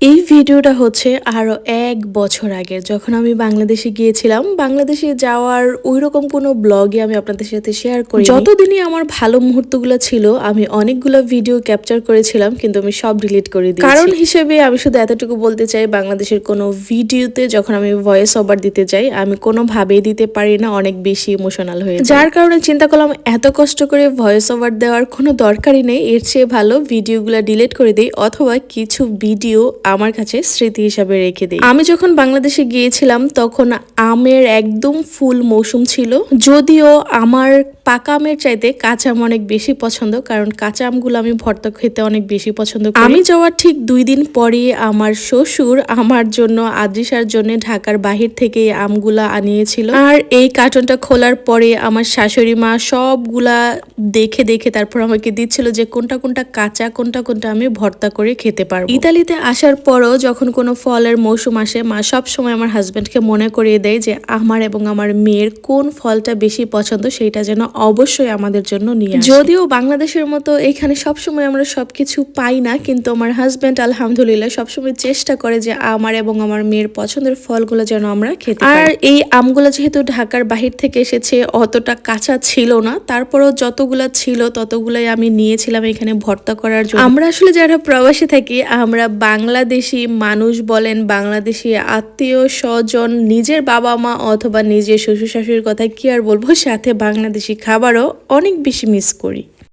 এই ভিডিওটা হচ্ছে আরো ১ বছর আগের, যখন আমি বাংলাদেশে গিয়েছিলাম। বাংলাদেশে যাওয়ার ওইরকম কোনো ব্লগে আমি আপনাদের সাথে শেয়ার করি। যতদিনই আমার ভালো মুহূর্তগুলো ছিল আমি অনেকগুলো ভিডিও ক্যাপচার করেছিলাম, কিন্তু আমি সব ডিলিট করে দিয়েছি। কারণ হিসেবে আমি শুধু এতটুকু বলতে চাই, বাংলাদেশের কোনো ভিডিওতে যখন আমি ভয়েস ওভার দিতে যাই আমি কোনোভাবেই দিতে পারি না, অনেক বেশি ইমোশনাল হয়ে যায়। যার কারণে চিন্তা করলাম এত কষ্ট করে ভয়েস ওভার দেওয়ার কোনো দরকারই নেই, এর চেয়ে ভালো ভিডিওগুলো ডিলিট করে দিই, অথবা কিছু ভিডিও আমার কাছে স্মৃতি হিসাবে রেখে দিই। আমি যখন বাংলাদেশে গিয়েছিলাম তখন আমের একদম ফুল মৌসুম ছিল, যদিও আমার পাকা আমের চাইতে কাঁচা আম অনেক বেশি পছন্দ, কারণ কাঁচা আমগুলো আমি ভর্তা খেতে অনেক বেশি পছন্দ করি। আমি যাওয়ার ঠিক 2 দিন পরে আমার শ্বশুর আমার জন্য আদ্রিসার জন্য ঢাকার বাহির থেকে আমগুলা আনিয়েছিল, আর এই কার্টনটা খোলার পরে আমার শাশুড়ি মা সবগুলা দেখে দেখে তারপর আমাকে দিচ্ছিল যে কোনটা কোনটা কাঁচা, কোনটা কোনটা আমি ভর্তা করে খেতে পারবো। ইতালিতে আসার পরও যখন কোনো ফলের মৌসুম আসে, মা সব সময় আমার হাজবেন্ডকে মনে করিয়ে দেয় যে আমার এবং আমার মেয়ের কোন ফলটা বেশি পছন্দ, সেইটা যেন অবশ্যই আমাদের জন্য নিয়ে আসে। যদিও বাংলাদেশের মতো এখানে সবসময় আমরা সবকিছু পাই না, কিন্তু আমার হাজবেন্ড আলহামদুলিল্লাহ সবসময় চেষ্টা করে যে আমার এবং আমার মেয়ের পছন্দের ফলগুলো যেন আমরা খেতে পারি। আর এই আমগুলো যেহেতু ঢাকার বাহির থেকে এসেছে, অতটা কাঁচা ছিল না, তারপরও যতগুলা ছিল ততগুলাই আমি নিয়েছিলাম এখানে ভর্তা করার জন্য। আমরা আসলে যারা প্রবাসী থাকি, আমরা বাংলাদেশি মানুষ বলেন, বাংলাদেশি আত্মীয় স্বজন, নিজের বাবা মা অথবা নিজের শ্বশুর শাশুড়ির কথা কি আর বলবো, সাথে বাংলাদেশি খাবারও অনেক বেশি মিস করি।